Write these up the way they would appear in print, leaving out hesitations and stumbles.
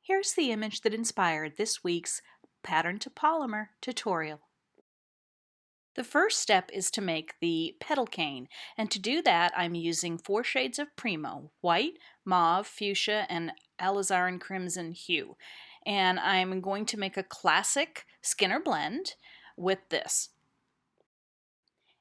Here's the image that inspired this week's Pattern to Polymer tutorial. The first step is to make the petal cane, and to do that I'm using 4 shades of Primo: white, mauve, fuchsia, and alizarin crimson hue. And I'm going to make a classic Skinner blend with this.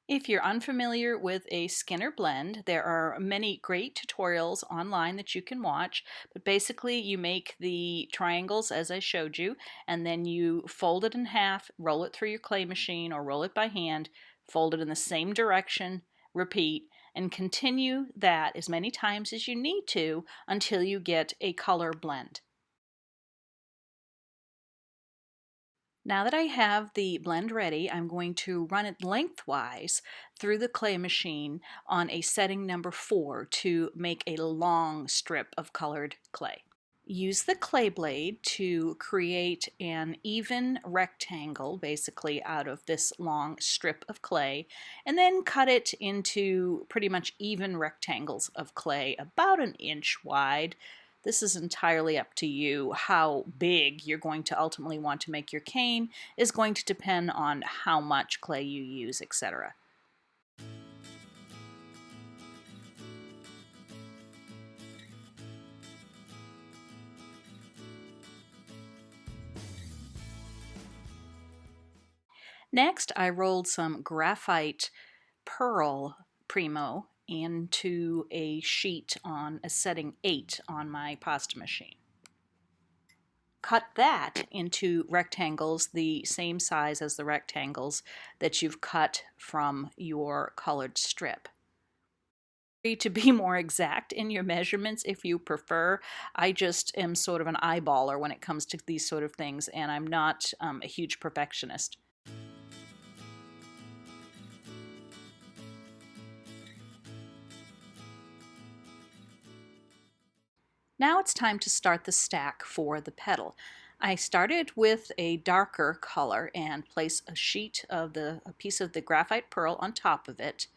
If you're unfamiliar with a Skinner blend, there are many great tutorials online that you can watch, but basically you make the triangles as I showed you, and then you fold it in half, roll it through your clay machine or roll it by hand, fold it in the same direction, repeat, and continue that as many times as you need to until you get a color blend. Now that I have the blend ready, I'm going to run it lengthwise through the clay machine on a setting number 4 to make a long strip of colored clay. Use the clay blade to create an even rectangle, basically out of this long strip of clay, and then cut it into pretty much even rectangles of clay about 1 inch wide. This is entirely up to you. How big you're going to ultimately want to make your cane is going to depend on how much clay you use, etc. Next, I rolled some graphite pearl Primo into a sheet on a setting 8 on my pasta machine. Cut that into rectangles the same size as the rectangles that you've cut from your colored strip. To be more exact in your measurements if you prefer. I just am sort of an eyeballer when it comes to these sort of things, and I'm not a huge perfectionist. Now it's time to start the stack for the petal. I started with a darker color and place a piece of the graphite pearl on top of it,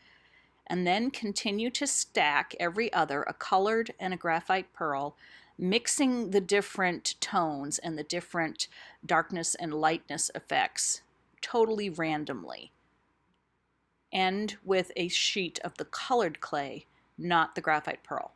and then continue to stack every other, a colored and a graphite pearl, mixing the different tones and the different darkness and lightness effects totally randomly. End with a sheet of the colored clay, not the graphite pearl.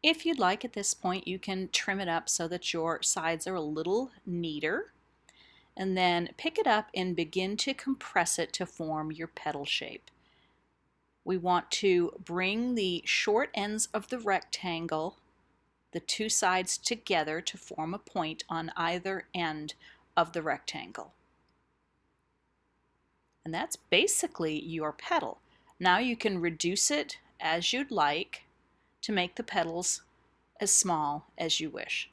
If you'd like at this point, you can trim it up so that your sides are a little neater, and then pick it up and begin to compress it to form your petal shape. We want to bring the short ends of the rectangle, the two sides together to form a point on either end of the rectangle. And that's basically your petal. Now you can reduce it as you'd like to make the petals as small as you wish.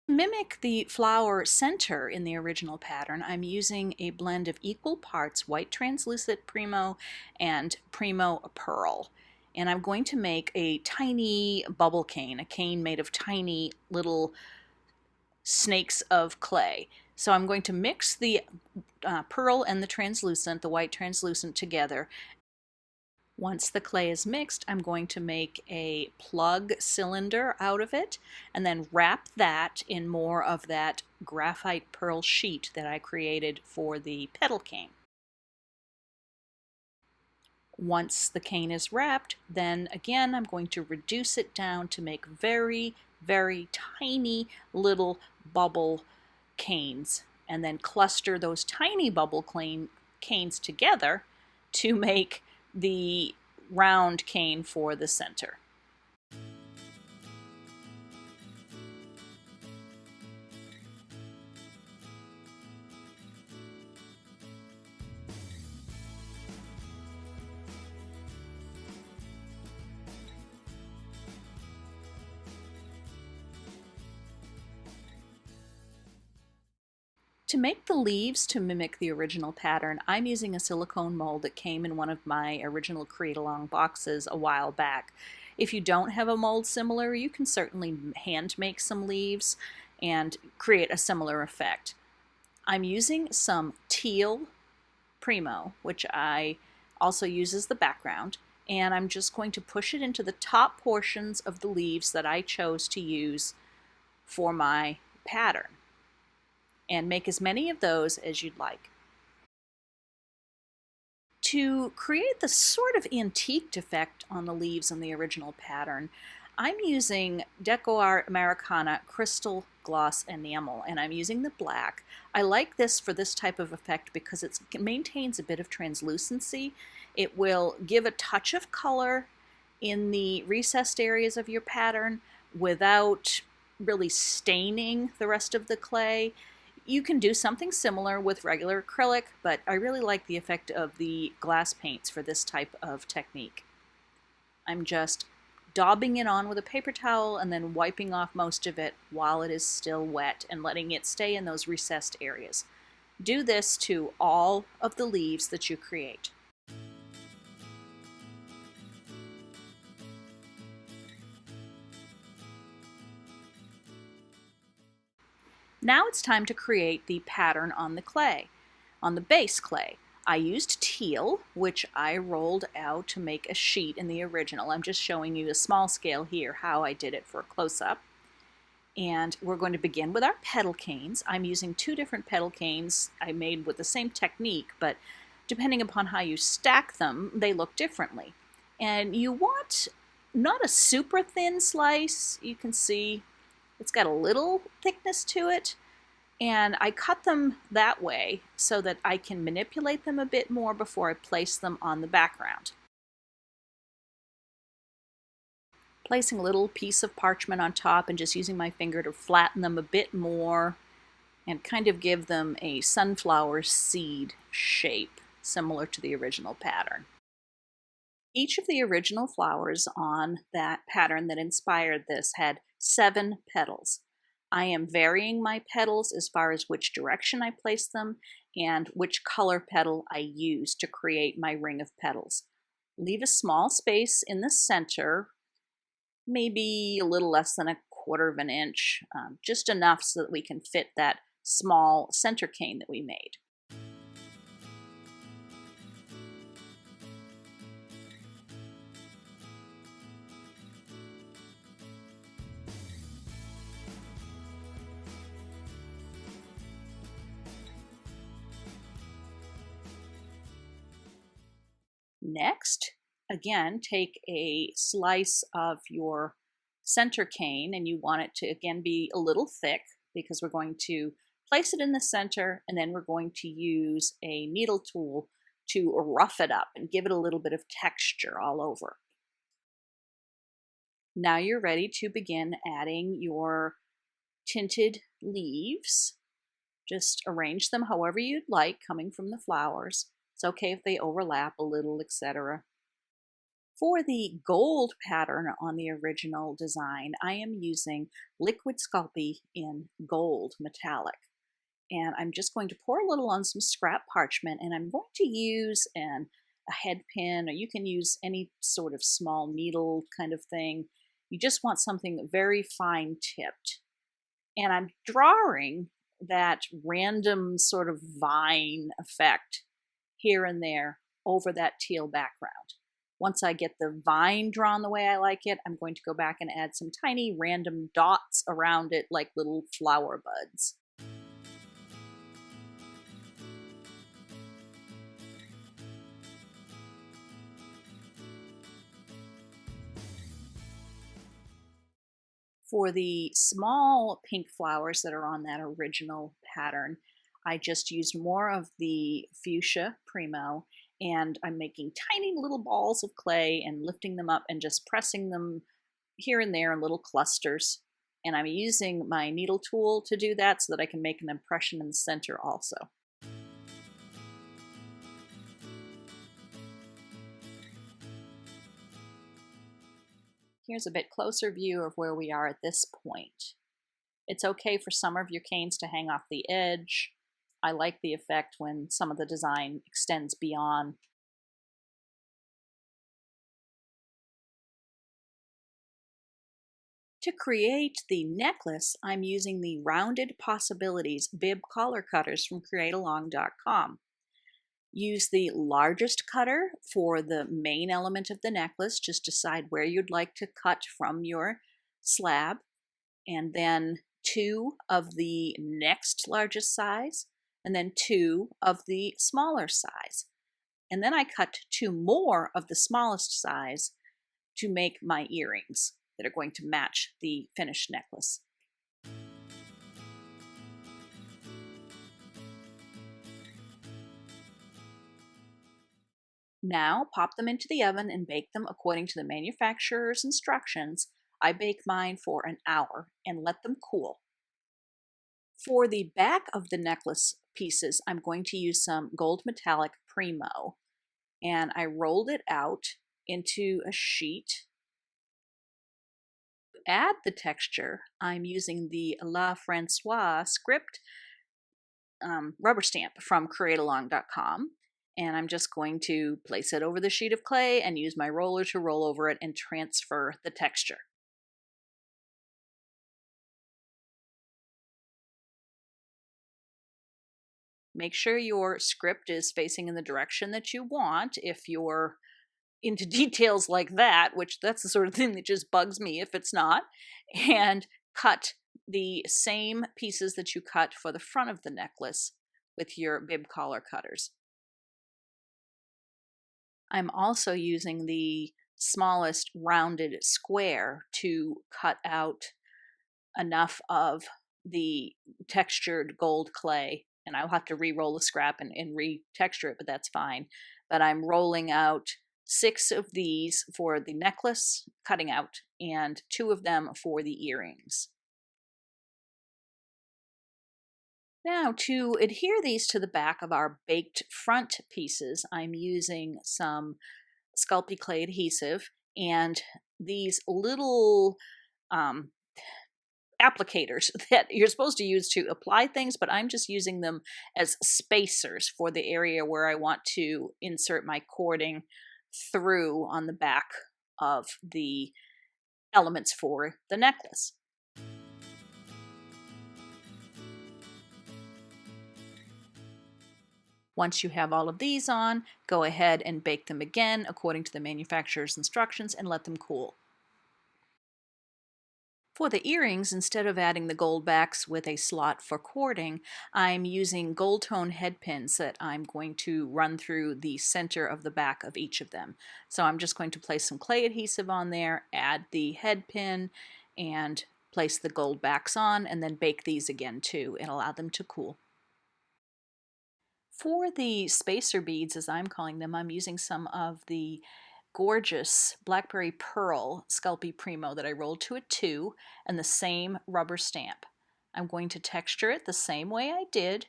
Mimic the flower center in the original pattern, I'm using a blend of equal parts white translucent Primo and Primo Pearl. And I'm going to make a tiny bubble cane, a cane made of tiny little snakes of clay. So I'm going to mix the pearl and the white translucent together. Once the clay is mixed, I'm going to make a plug cylinder out of it and then wrap that in more of that graphite pearl sheet that I created for the petal cane. Once the cane is wrapped, then again I'm going to reduce it down to make very, very tiny little bubble canes, and then cluster those tiny bubble canes together to make the round cane for the center. To make the leaves to mimic the original pattern, I'm using a silicone mold that came in one of my original Create-Along boxes a while back. If you don't have a mold similar, you can certainly hand make some leaves and create a similar effect. I'm using some teal Primo, which I also use as the background, and I'm just going to push it into the top portions of the leaves that I chose to use for my pattern, and make as many of those as you'd like. To create the sort of antiqued effect on the leaves in the original pattern, I'm using Deco Art Americana Crystal Gloss Enamel, and I'm using the black. I like this for this type of effect because it maintains a bit of translucency. It will give a touch of color in the recessed areas of your pattern without really staining the rest of the clay. You can do something similar with regular acrylic, but I really like the effect of the glass paints for this type of technique. I'm just daubing it on with a paper towel and then wiping off most of it while it is still wet and letting it stay in those recessed areas. Do this to all of the leaves that you create. Now it's time to create the pattern on the clay, on the base clay. I used teal, which I rolled out to make a sheet in the original. I'm just showing you a small scale here how I did it for a close-up. And we're going to begin with our petal canes. I'm using two different petal canes I made with the same technique, but depending upon how you stack them, they look differently. And you want not a super thin slice. You can see it's got a little thickness to it. And I cut them that way so that I can manipulate them a bit more before I place them on the background. Placing a little piece of parchment on top and just using my finger to flatten them a bit more and kind of give them a sunflower seed shape, similar to the original pattern. Each of the original flowers on that pattern that inspired this had 7 petals. I am varying my petals as far as which direction I place them and which color petal I use to create my ring of petals. Leave a small space in the center, maybe a little less than 1/4 of an inch, just enough so that we can fit that small center cane that we made. Next, again, take a slice of your center cane, and you want it to again be a little thick because we're going to place it in the center, and then we're going to use a needle tool to rough it up and give it a little bit of texture all over. Now you're ready to begin adding your tinted leaves. Just arrange them however you'd like, coming from the flowers. It's okay if they overlap a little, etc. For the gold pattern on the original design, I am using liquid Sculpey in gold metallic. And I'm just going to pour a little on some scrap parchment, and I'm going to use a head pin, or you can use any sort of small needle kind of thing. You just want something very fine tipped. And I'm drawing that random sort of vine effect here and there over that teal background. Once I get the vine drawn the way I like it, I'm going to go back and add some tiny random dots around it like little flower buds. For the small pink flowers that are on that original pattern, I just used more of the fuchsia Primo, and I'm making tiny little balls of clay and lifting them up and just pressing them here and there in little clusters. And I'm using my needle tool to do that so that I can make an impression in the center also. Here's a bit closer view of where we are at this point. It's okay for some of your canes to hang off the edge. I like the effect when some of the design extends beyond. To create the necklace, I'm using the Rounded Possibilities bib collar cutters from createalong.com. Use the largest cutter for the main element of the necklace. Just decide where you'd like to cut from your slab, and then two of the next largest size, and then two of the smaller size. And then I cut two more of the smallest size to make my earrings that are going to match the finished necklace. Now pop them into the oven and bake them according to the manufacturer's instructions. I bake mine for an hour and let them cool. For the back of the necklace pieces, I'm going to use some gold metallic Primo, and I rolled it out into a sheet. To add the texture, I'm using the La Francoise script rubber stamp from createalong.com, and I'm just going to place it over the sheet of clay and use my roller to roll over it and transfer the texture. Make sure your script is facing in the direction that you want. If you're into details like that, which that's the sort of thing that just bugs me if it's not, and cut the same pieces that you cut for the front of the necklace with your bib collar cutters. I'm also using the smallest rounded square to cut out enough of the textured gold clay, and I'll have to re-roll the scrap and re-texture it, but that's fine. But I'm rolling out 6 of these for the necklace, cutting out, and 2 of them for the earrings. Now, to adhere these to the back of our baked front pieces, I'm using some Sculpey clay adhesive and these little applicators that you're supposed to use to apply things, but I'm just using them as spacers for the area where I want to insert my cording through on the back of the elements for the necklace. Once you have all of these on, go ahead and bake them again according to the manufacturer's instructions and let them cool. For the earrings, instead of adding the gold backs with a slot for cording, I'm using gold tone head pins that I'm going to run through the center of the back of each of them. So I'm just going to place some clay adhesive on there, add the head pin, and place the gold backs on, and then bake these again too and allow them to cool. For the spacer beads, as I'm calling them, I'm using some of the gorgeous Blackberry Pearl Sculpey Primo that I rolled to a 2 and the same rubber stamp. I'm going to texture it the same way I did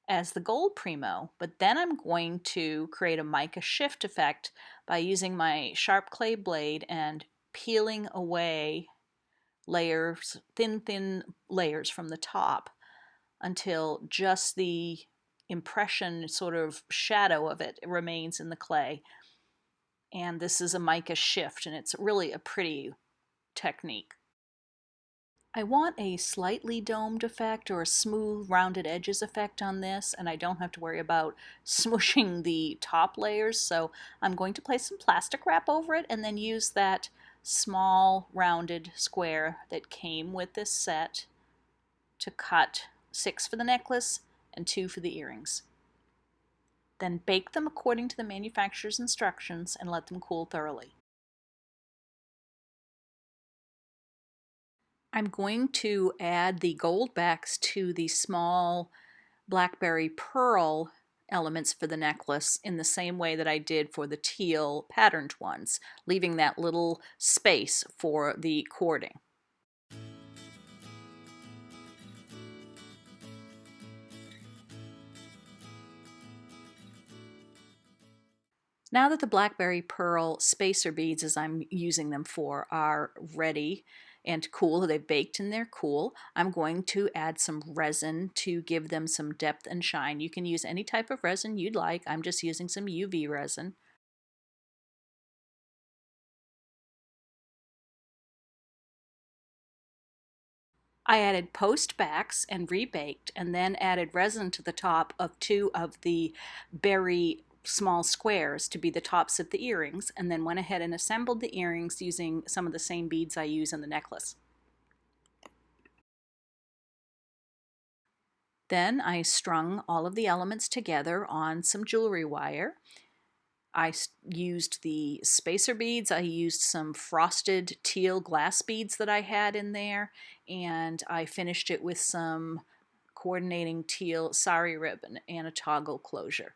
as the gold Primo, but then I'm going to create a mica shift effect by using my sharp clay blade and peeling away layers, thin layers from the top until just the impression, sort of shadow of it remains in the clay. And this is a mica shift, and it's really a pretty technique. I want a slightly domed effect or a smooth rounded edges effect on this, and I don't have to worry about smooshing the top layers, so I'm going to place some plastic wrap over it and then use that small rounded square that came with this set to cut 6 for the necklace and 2 for the earrings. Then bake them according to the manufacturer's instructions and let them cool thoroughly. I'm going to add the gold backs to the small Blackberry Pearl elements for the necklace in the same way that I did for the teal patterned ones, leaving that little space for the cording. Now that the Blackberry Pearl spacer beads, as I'm using them for, are ready and cool. They've baked and they're cool. I'm going to add some resin to give them some depth and shine. You can use any type of resin you'd like. I'm just using some UV resin. I added post backs and rebaked, and then added resin to the top of 2 of the berry small squares to be the tops of the earrings, and then went ahead and assembled the earrings using some of the same beads I use in the necklace. Then I strung all of the elements together on some jewelry wire. I used the spacer beads. I used some frosted teal glass beads that I had in there, and I finished it with some coordinating teal sari ribbon and a toggle closure.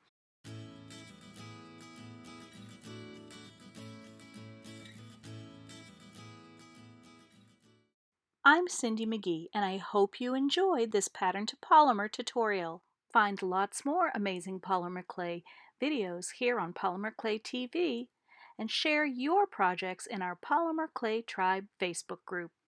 I'm Cindi McGee, and I hope you enjoyed this pattern to polymer tutorial. Find lots more amazing polymer clay videos here on Polymer Clay TV, and share your projects in our Polymer Clay Tribe Facebook group.